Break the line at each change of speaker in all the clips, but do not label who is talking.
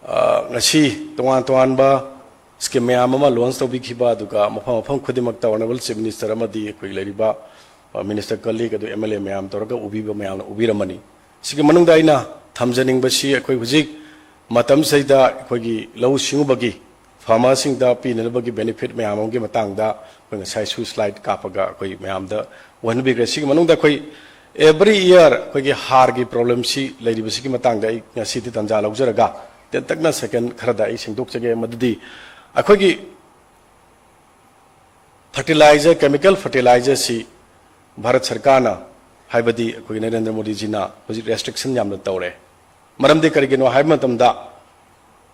ngasi tuan ba scheme maya mama launch to bikhiba duka mafam khudimak ta honorable chief minister amadi koi leriba minister colleague adu MLA mayam toraka ubiba mayam ubiramani sigi manungda aina thamjaning basi akoi hujik matam saida akoi gi lau singubagi farmer sing da pinabagi benefit mayam gi matangda koi ngasai su slide kapaga akoi mayam da one big sigi manungda koi every year koi gi har gi problem si leriba sigi matangda ngasi ti tanja laujaraga ten takna second kharada I singdok chage madudi akhogi fertilizer chemical fertilizer si Bharat Sarkar na haibadi akhogi Narendra Modi ji na hoji restriction yamna tawre maramdi karigino haib matamda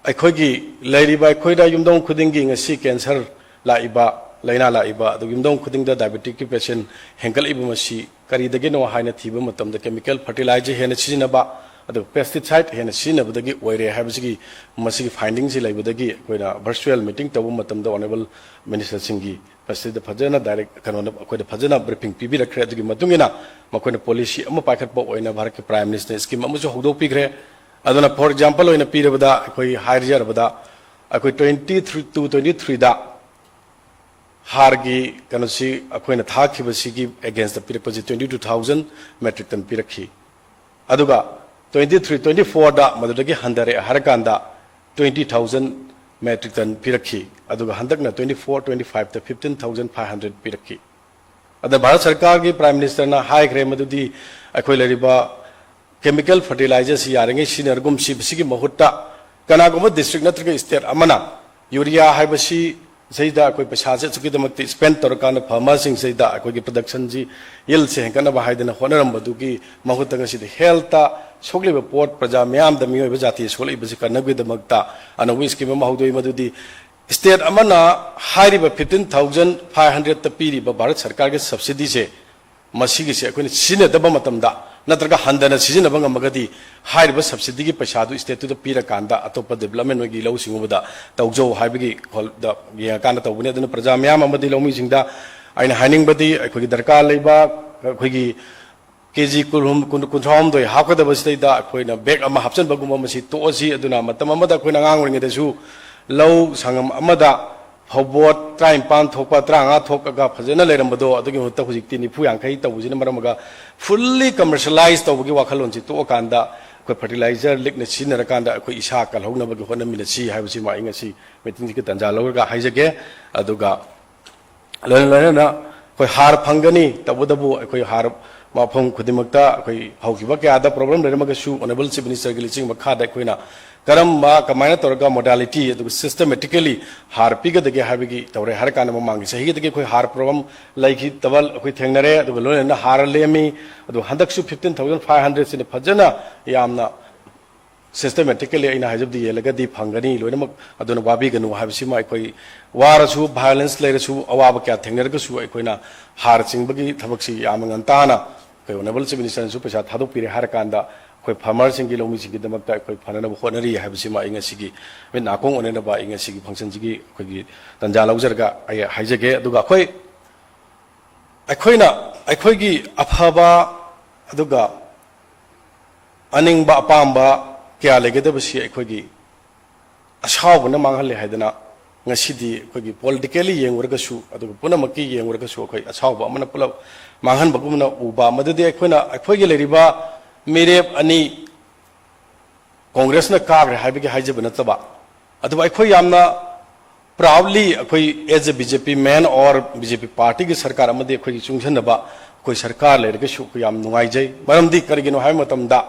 akhogi lairiba akhoida yumdong khudingi ngasi cancer laiba laina laiba adu yumdong khudingda diabetic patient henkal ibu masi karidagino haina thiba matamda chemical fertilizer hena chinaba adu pesticide hena sinabadagi oire habsigi masigi findings laibadagi koina virtual meeting tabu matamda honorable minister singi pesticide phajana direct kanona koina phajana briefing pibi rakre adugi matungina makoina policy amma pakhat bo oina bharat ke prime minister scheme amujo hogdo pigre aduna for example oina pirabada koi higher bada akoi 23 to 23 da hargi kanosi akoina thakibasigi against the pirapasi 22000 metric ton pirakhi aduga 23-24 da madudagi handare harakanda 20,000 metric ton pirakhi aduga handakna 24-25 da 15,500 pirakhi ada Bharat Sarkar gi Prime Minister na high grade madudi akhoi lariba chemical fertilizers yarange sinergum sibsigi mahutta kanaguma district natraga state amana urea haibasi Saida koi paisa se chuki damakti spend torkana farmer sing saida koi gi production ji yield se kana ba haidana honaram badugi mahutaga si health ta sogli port praja myam da mioi bajati soli basi kana gi damakta anawi scheme ma hudoi madudi state amana hairi ba 15,500 ta piri ba Bharat Sarkar ge subsidy se masigi se koi sine daba matamda natraga handana sizina banga magadi hairi ba subsidy gi paisa du state to pira kanda atopa development gi lau singubada tawjo haibigi da ya kana tawbune aduna praja myam amadi lomi singda aina haning badi koi darkar leiba koi gi kg kulhum kunthom doi hakada bastai da koi na bag ama hapchan baguma masi to osi aduna matam amada koi na ngang ringe su lau sangam amada hobot train pan thokpa tranga thokaga phajana leirambado adugi hutta hujikti ni phu yankai tawujina maramaga fully commercialized tawgi wakhalon chi to kanda koi fertilizer likna sinara kanda koi isa kalhona bagi hona mina si haibasi ma inga si meeting ki tanja lawga haijage aduga lana koi har phangani tabudabu koi har mafam khudimakta koi haukiba kya da problem leiramaga su honorable chief minister gi liching makha da koina karamba kamaina torga modality adu systematically har piga dege habigi tawre har kana mangi sahi dege koi har program like tawal koi thengnare adu lona har lemi adu handak su 15,500 sin phajana yamna systematically ina hajabdi yelagadi phangani loina aduna wabi ganu habisi ma koi warasu violence leirasu awaba kya thengnarga su koina har singbagi thabaksi yamangan tana koi honorable chief minister su pesa thadok pire har kanda koi farmer singi lomi singi damakta koi phanana honari habisi ma inga sigi me nakong onena ba inga sigi function sigi koi gi tanja laujarga ai haijage aduga koi gi aphaba aduga aningba apamba kya legedabasi koi gi ashaubna manghale haidana ngasidi koi gi politically yengurga su aduga punamaki yengurga su koi ashauba amana pula manghan bagumna uba madade koi gi leriba मेरे अनि कांग्रेस न काग्रे हाइबगे हाइजब नतबा अदबा अखोय यामना प्राउडली अखोय एज ए बीजेपी मैन और बीजेपी पार्टी की सरकार अमदे अखोय चुंगजनबा कोई सरकार लेरगे सु याम नुंगाइजै मरमदी करगिनो हाय मतमदा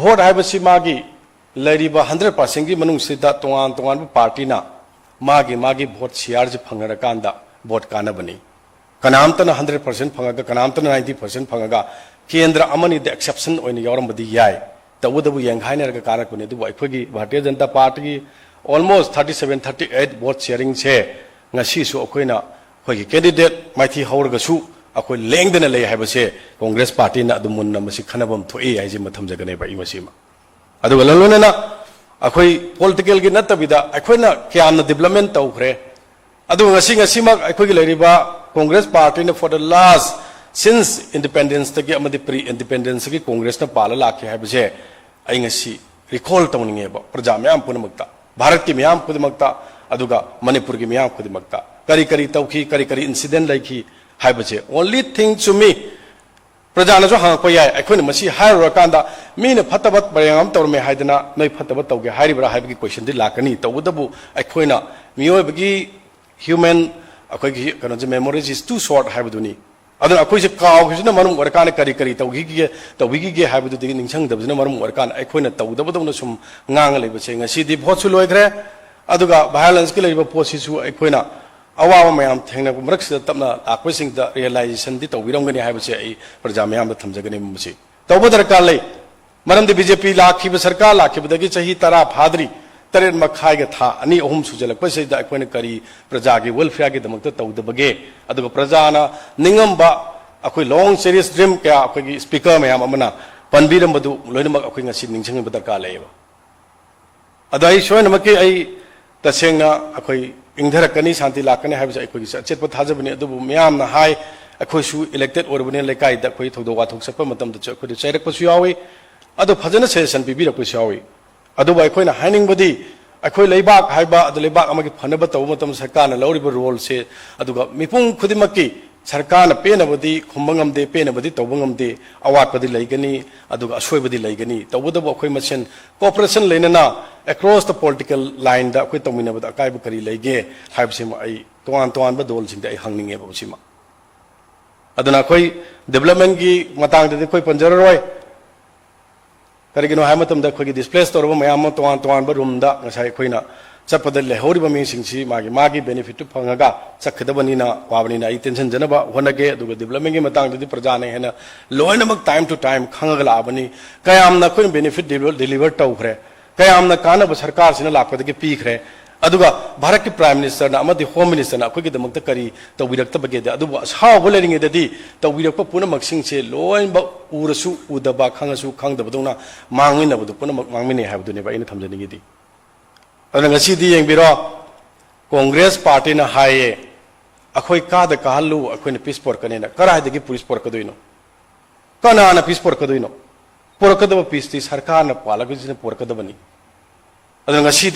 वोट हाइबसि मागी लेरिबा 100% की मनुंग सिदा तोंगान पार्टी ना मागी वोट शेयर जे फंगरा कांदा वोट काना बनी कनामतना 100% फंगागा कनामतना 90% फंगागा केंद्र अमनी द एक्सेप्शन ओइन यौरमबदी याय तबुदबु यंघाइनरगा कारकुने दुबु अखोगी भारतीय जनता पार्टी की ऑलमोस्ट 37-38 वोट शेयरिंग से ngasi su akoina khoi candidate maithi haurga su akoi lengdena lei haibase congress party na adumun na masi khanabam thoi ai ji matham jagane ba imasima adu lalona na akoi political gi natabida akoina kyamna development tawkhre adu ngasi ma akoi gi leiriba congress party na for the last since independence tagi amadi pre independence gi congress na pala lakhe haibase ai ngasi recall तौनिंगेब प्रजा मैम पुनमक्ता भारत की ma'am खुदमक्ता अदुगा Manipur की ma'am खुदमक्ता करी करी तौखी करी करी इंसिडेंट लाइखी हाइबचे ओनली थिंग टू मी प्रजा ने जो हांगप याय अखोन मसी हायरकांदा मीने फतबत बयांगम तौरमे हाइदना नई फतबत तौगे हाइरिबरा हाइबगी क्वेश्चन दि लाकनी तौदबु अखोइना मियोबगी ह्यूमन अखोगी कनो मेमोरीज इज टू शॉर्ट हाइबदुनी अदन अखोइसे कावगिजना मरम वरकान करी करी तौगिगे हाइबदुदि निंगसंगदबजना मरम वरकान अखोइना तौदबदुना सुम ngang लेबसे ngasi भोटसु लोइग्रे अदुगा वायलेंस के लेबा पोसिसु अखोइना अवाबा मैम थेंना मरक्स तपना आक्वेसिंग द रियलाइजेशन दि तौबिरंगनी हाइबसे आई प्रजा मैम द थमजगनी मसी तौब दरकार ले मरमदि बीजेपी लाखिब सरकार लाखिबदगी चाही 10 फादरी तरेन मखाइग था अनि अहुम सुजलकपसेदा अखोइना करी प्रजा के वेलफेयर के दमक तौदबगे अदुगा प्रजाना निंगमबा अखोइ लॉन्ग सीरीज ड्रीम क्या अखोइ स्पीकर मैम अमना पनबिरमबदु लोइनमक अखोइ ngasi निंगसंग दरकार लेबा अदाई सोयनमके आई तसेंगना अखोइ इंधरकनी शांति लाकने है अखोइ अचेत थाजबनी अदुबु म्यामना हाय अखोइसु इलेक्टेड ओरबने लेकाइदा अखोइ थौदो वाथोक सप मतम द अखोइ चैरकपसु यावी अदु फजन सेशन पिबिरकपसु यावी अदुबु अखोइना हाइनिंगबदी अखोइ लेबाक हाइबा अदु लेबाक अमगी फनब तौ मतम सरकारना लौरिबो रोल से अदुगा मिपुंग खुदिमकी सरकारना पेनबदी खुंबंगमदे पेनबदी तौबंगमदे अवाटपदी लेगनी अदुगा असोयबदी लेगनी तौबदबु अखोइ मसेन कोऑपरेशन लेनना across the political line da अखोइ तौमिनबदा अकाइब करी लेगे हाइबसिम आई तोआन तोआन ब दोल सिंग दे हंगनिंगे बसिमा अदना अखोइ डेवलपमेंट की मतांग दे अखोइ पंजररोय करिगिनो हाय मतम दा अखोइ डिस्प्लेस तोरबो मयाम तोआन तोआन ब रूम दा ngasai अखोइना चपद लेहौरिबा मिसिंगसी मागी बेनिफिट फंगगा चखदबनीना वाबनीना आई टेंशन जनबा होनगे अदुगा डेवलपमेंट की मतांग दे प्रजा ने हेना लोइनमक टाइम टू टाइम खंगगा लाबनी कयामना अखोइ बेनिफिट डिलीवर तौखरे कयामना कानब सरकार सिना लापदगे पीखरे अदुगा भारत की प्राइम मिनिस्टर ना अमदि होम मिनिस्टर ना अखोइ दमक करी तौबिरक्तबगे दे अदुबा साव लेरिंगे ददी तौबिरक पुनमक सिंगसे लोइनब उरसु उदबा खंगसु खंगदबदोना मांगमिनबदु पुनमक मांगमिने हाबदुने बा इन थमजनिगिदी अदुना ngasi yengbiro कांग्रेस पार्टी ना हाये अखोइ काद कहलु अखोइना पीस पोरकनेना कराइदगी पुलिस पोरकदोइनो कनाना पीस पोरकदोइनो पोरकदब पीस ती सरकार ना पालगजिना पोरकदबनी अदुना ngasi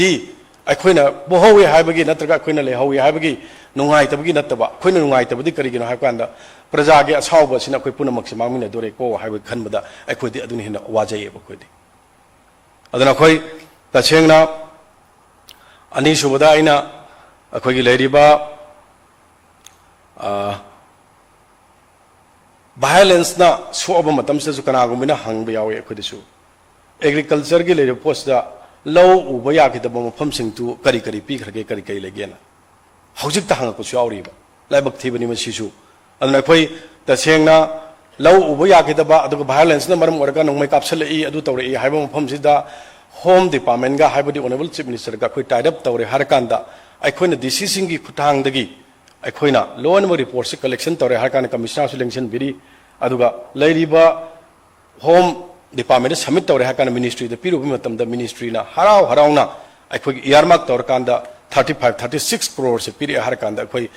अखोइना बोहौवे हाइबगी नत्रगा अखोइना लेहौवे हाइबगी नुंगाइतबगी नत्तबा अखोइना नुंगाइतबदी करिगिनो हाइकांदा प्रजा के असावबा सिना अखोइ पुनमक से मांगमिना दोरे को हाइब खनबदा अखोइदि अदुनि हेना वाजैयेबा अखोइदि अदुना अखोइ तसेंगना अनीसुबदा आइना अखोइगी लेरिबा वायलेंस ना सोब मतम से कनागुमिना हंगबा यावे अखोइदिसु एग्रीकल्चर की लेरिबा पोस्टदा लौ उबा याखिदबा मफमसिंगतु करी करी पीखरगे करी करी लेगेना हौजिक ता हंगकुसु यावरिबा लाइबक थीबनी मसिसु अदुना अखोइ तसेंगना लौ उबा याखिदबा अदुगा वायलेंस ना मरम ओरगा नोंमै कापसलई अदु तौरई हाइबा मफमसिदा होम डिपार्टमेंट का हाइबदी ऑनरेबल चीफ मिनिस्टर का कोई टाइड अप तौरे हरकांदा अखोइना डीसी सिंह की खुटांगदगी अखोइना लोन म रिपोर्ट से कलेक्शन तौरे हरकान कमिश्नर से लेंशन बिरी अदुगा लैरिबा होम डिपार्टमेंट सबमिट तौरे हरकान मिनिस्ट्री द पिरुबि मतम द मिनिस्ट्री ना हराव हरावना अखोइ इयरमार्क तौरकांदा 35-36 करोड़ से पिरि हरकांदा अखोइ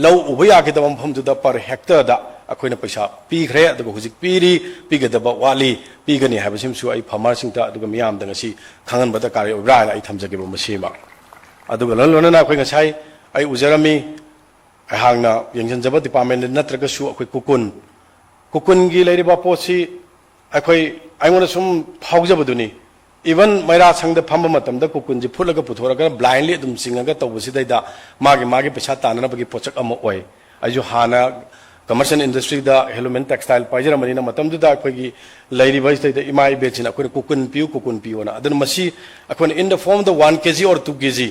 लौ उबा यागिदब मफमदुदा पर हेक्टर दा अखोइना पैसा पीखरे अदुगा हुजिक पिरि पिगदब वाली पीगनी हाइबसिमसु आई फार्मर सिंगता अदुगा मियाम द ngasi खंगनबदा कार्य ओब्रान आई थमजगेबो मसीमा अदुगा लोनना अखोइ ngasai आई उजरमी हांगना यंगजनजब डिपार्टमेंट नत्रगसु अखोइ कुकुन गी लेरिबा पोसी अखोइ आइमोना सुम फावजबदुनी इवन मैरा संग फम मतम कुकुन फुलग पुथोरग ब्लाइंडली अदुम सिंगग तौबसिदा मागे मागे पैसा ताननबगी पोचक अम ओय आइजु हाना कमर्शियल इंडस्ट्री दा हेलोमेन टेक्सटाइल पाइजरमनिना मतमदुदा अखोइगी लैरिबैसैदा इमाई बेचिना अखोइ कुकुन पियो ना अदन मसी अखोइ इन द फॉर्म द 1 kg और 2 kg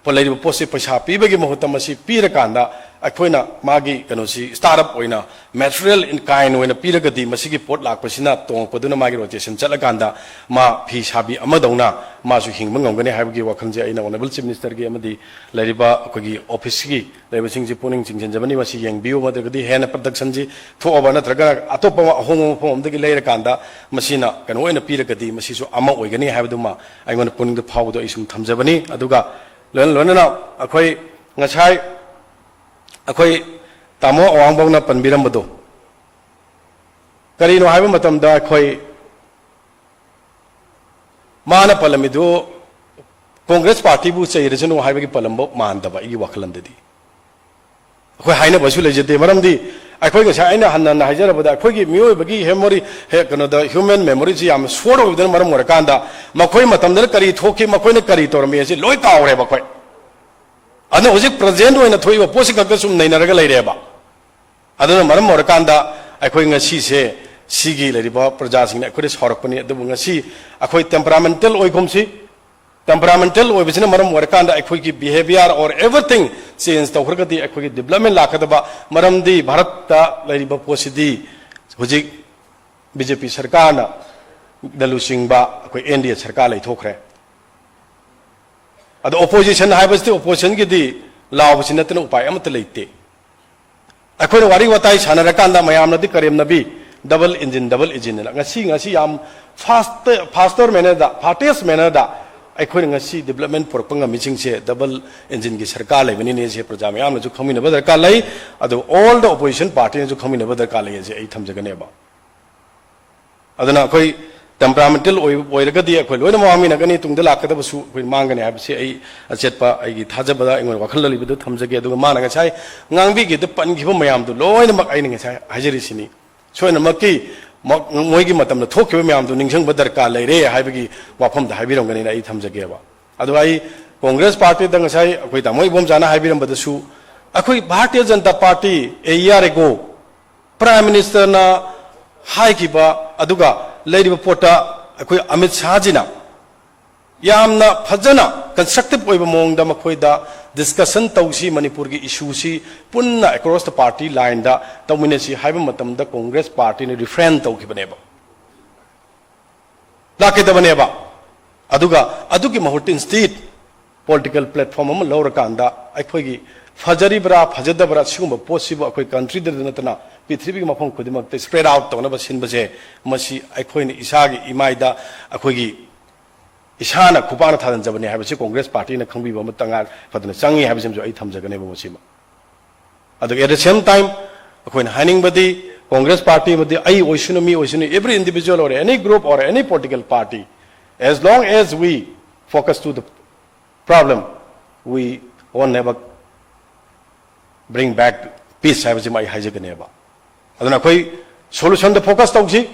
पलैरिब पोसे पैसा पीबगी महत्ता मसी पीरकांदा अखोइना मागी कनोसी स्टार्टअप ओइना मटेरियल इन काइन ओइना पीरगदी मसीगी पोट लाकपसिना तोंगपदुना मागी रोटेशन चलकांदा मा फी साबी अमदौना मासु हिंगबं ngomgani हाइबगी वखंजे आइना ऑनरेबल चीफ मिनिस्टर गी अमदी लैरिबा अखोइगी ऑफिस गी लैबसिंग जी पुनिंग चिंजनजबनी मसी यंगबियो मदगदी हेन प्रोडक्शन जी थोअबा नत्रगा अतोप अहोम फोमदगी लैरकांदा मसीना कनो ओइना पीरगदी मसीसु अमा ओइगनी हाइबदुमा आइगोन पुनिंग द फावदो इसुम थमजबनी अदुगा लोनना अखोइ ngasai अखोइ तामो अवांगबौना पनबिरमबदो करिनो हाइबा मतमदा अखोइ माना पलमिदो कांग्रेस पार्टी बु चैरजनो हाइबगी पलमबो मानदबा इगी वखलंददी अखोय हाइना बसु लेजदे मरमदी अखोय गसा आइना हन्ना हाइजरबदा अखोयगी मियोबगी मेमोरी हे कनोदा ह्यूमन मेमोरी जी याम सोर ओबदन मरम वरकांदा मखोय मतमदन करी थोकी मखोयने करी तोरमे जे लोय कावरे बखोय अदन होजिक प्रेजेंट ओइना थोइबा पोसि खक्क सुम नैनरगा लैरेबा अदन मरम वरकांदा अखोय ngasi se sigi leriba praja singna akhoi saurapani adu ngasi akhoi temperamental oigomsi temperamental oibisina maram warkanda akhoi ki behavior or everything change tawhrgadi akhoi ki development lakadaba maramdi bharat ta leriba posidi hojik bjp sarkar na dalu singba akhoi india sarkar lai thokre adu opposition haibasti opposition gi di lawbasina tana upai amata leite akhoi wari watai sanarakanda mayamna di karem nabi double engine la ngasi yam faster manner da fastest manner da akhoi ngasi development por panga meeting se double engine gi sarkar lai bani ne se praja me amna ju khamina badar ka lai adu all the opposition party ju khamina badar ka lai je ai thamjagane ba adana akhoi temperamental oiraga di akhoi loina mami na gani tungda lakada basu akhoi mangane ha se ai achetpa ai gi thajabada ingon wakhal li bidu thamjage adu ma na ngasai ngangbi gi de pan gi ba mayam du loina mak ai ngasai hajiri sini soina makki moigi matam na thokkiba mayam du ningsang badar ka leire haibagi wafam da haibirong gani ai thamjage ba adu ai congress party da ngasai akhoi ta moi bom jana haibiram badasu akhoi bharatiya janata party a year ago prime minister na haikiba aduga leiriba pota akhoi amit shah ji na yamna phajana constructive oiba mong da makhoi da discussion tausi manipur gi issue si punna across the party line da tawmine si haiba matam da congress party ne refrain tawkibane ba lakidabane ba aduga adugi mahut instead political platform am lawrakanda akhoi gi fajari bra phajadabra sigumba possible akhoi country da natana पृथ्वी की मफम खुदिमक spread out तौनब सिनबसे मसी अखोइन इसागी इमाइदा अखोगी इसाना खुपाना थादनजबने हाबसे Congress party ना खंगबीबा मतंगा फदना चंगी हाबसे जो आई थमजगने बमसिमा अदु at the same time अखोइन हाइनिंग बदी Congress party मदि आई ओइसुनो मी ओइसुनो every individual और any group और any political party as long as we focus to the problem we will never bring back peace हाबसे माई हाइजगने बा aduna koi solution the focus tausi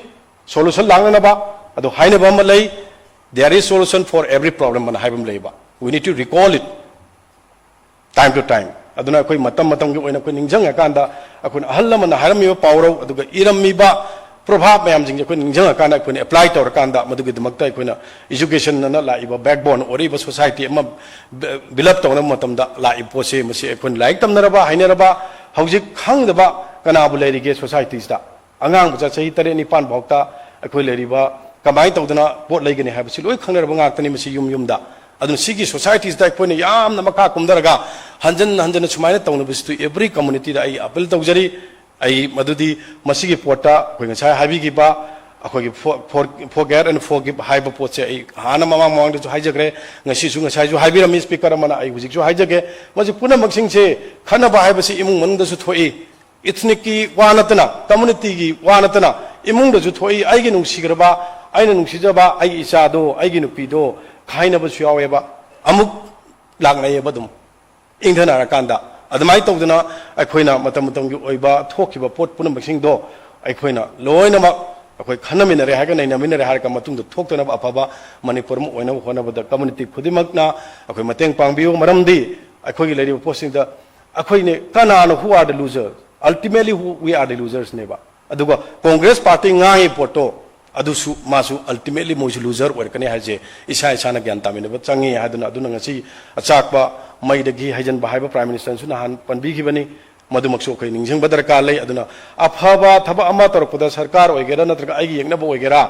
solution langna ba adu haina ba ma lei there is solution for every problem man haibam lei ba we need to recall it time to time aduna koi matam gi oina koi ningjang akanda akun ahalla man harami ba pawro aduga irami ba prabhav mayam jing koi ningjang akanda koi apply tor akanda madugi damakta koi na education na la iba backbone or iba society ma build up tawna matam da la ipose masi koi like tamna ba haina ba hawjik khang da ba कनाबु लेरिगे societies दा अंगांग बजा सही तरे निपान भौता अखोय लेरिबा कमाई तौदना pot लेगने हाबसि लोय खंगरबा गाक्तनि मसि yum युमदा अदुन सिगी societies दा कोइने याम न मका कुमदरगा हंजन सुमाइना तौन बिस्तु एवरी कम्युनिटी दा आई अपील तौजरी आई मदुदी मसिगी पोटा कोइ ngसा हाबिगिबा अखोय forget and forgive हाइबा पोचे आई हाना ममा मवांग दु हाइजग्रे ngasi su ngasa ju हाइबिरमि स्पीकर मना आई हुजिक ju हाइजगे मजि पुना मक्सिंग से खनबा हाइबसि इमुंग मंगदसु थोई ethnic ki wanatana community ki wanatana imung da ju thoi ai gi nungsigraba aina nungsijaba ai isa do ai gi nupi do khaina ba suyawe ba amuk langnai ba dum ingthana rakanda admai tawdana aikhoina matam gi oiba thokiba pot punam baksing do aikhoina loina ma akhoi khanamina re haga naina mina re har ka matung do thoktana ba apaba manipur mu oina hona ba da community khudimakna akhoi mateng pangbiu maramdi akhoi gi leri posting da akhoi ne kana no who are the losers ultimately we are the losers neba aduga congress party ngai poto adusu masu ultimately moju loser workane haje isa na gyan tamine ba changi haduna aduna ngasi achakba maidagi hajan ba haiba prime minister su nahan panbi gibani madumakso kai ningjang badar ka lei aduna afaba thaba ama torpoda sarkar oigera natraga aigi yengna bo oigera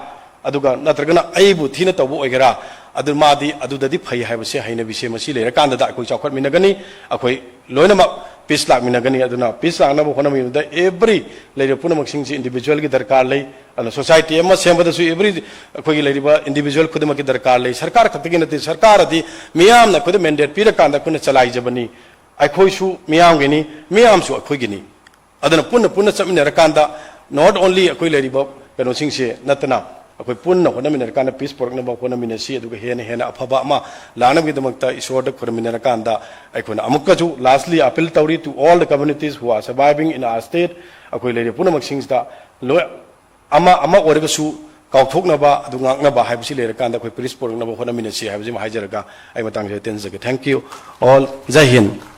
aduga natragana aibu thina tabu oigera adu madi adudadi phai haiba se haina bise masi lera kanda da koi chawkhat minagani akoi loina ma peace lak minagani aduna peace lak na bo khona mi da every leire puna maksing si individual gi darkar lei ana society ema sembada su every akoi gi leiriba individual khudma gi darkar lei sarkar khatgi nati sarkar adi miyam na khud mandate pira kanda kuna chalai jabani akoi su miyam gi ni miyam su akoi gi ni aduna puna chamina rakanda not only akoi leiriba kano sing se natana अखोई पुन्न होनमिनर कांदा piece पोरकनबा होनमिनसी अदुगा हेना अफबा अमा लानबगिदमक्ता इश्वर द खुरमिनर कांदा अखोना अमुकजु lastly appeal तौरी to all the communities who are surviving in our state अखोई लेरे पुनमक्सिंगदा लोय अमा ओरगसु काउथोकनबा अदु ngaknaba haibsi lere kanda khoi pris pornaba hona minasi haibsi ma hajarga ai matang je ten jage thank you all jai hind